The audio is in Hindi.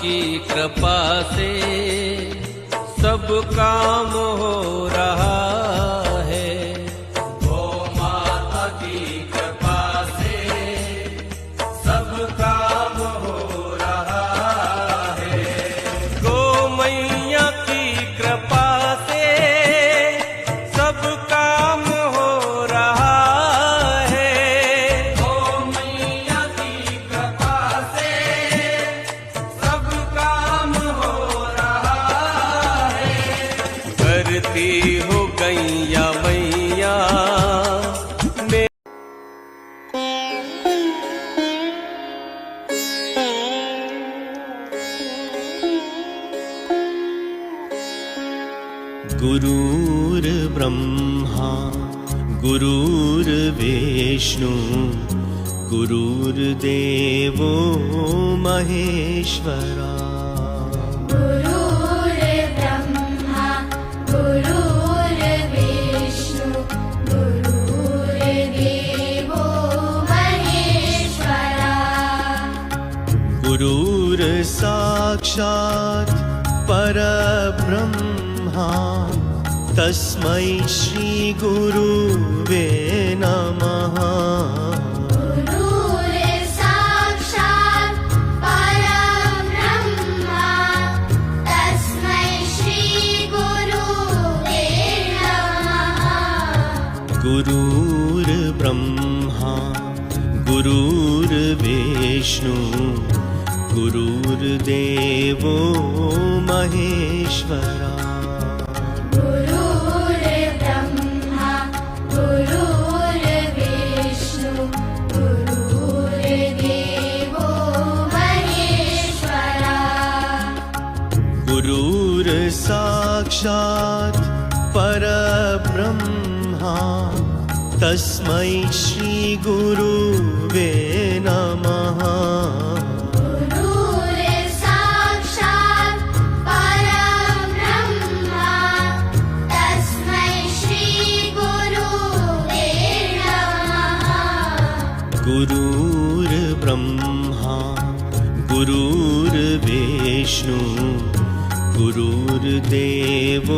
की कृपा से सब काम हो रहा है। गौ माता की कृपा से सब काम हो रहा है। गौ मैया की कृपा से सब काम हो रहा है। गौ मैया की कृपा से सब काम हो रहा है। करती हो गैया मैया गुरुर्ब्रह्मा गुरुर्विष्णु गुरुर्देवो महेश्वरा। गुरुर्ब्रह्मा गुरुर्विष्णु गुरुर्देवो महेश्वरा। गुरुर्साक्षात् परब्रह्मा तस्मै श्री गुरुवे नमः। गुरुर्साक्षात् परब्रह्मा तस्मै श्री गुरुवे नमः। गुरुर्ब्रह्मा गुरुर्विष्णु गुरुर्देवो महेश्वरा। गुरुर्ब्रह्मा गुरुर्विष्णु गुरुर्देवो महेश्वरा। गुरुर्साक्षात् परब्रह्मा तस्मै श्री गुरुवे नमः। गुरुर्साक्षात् परब्रह्मा तस्मै श्री गुरुवे नमः। गुरुर्ब्रह्मा गुरुर्विष्णु गुरुर्देवो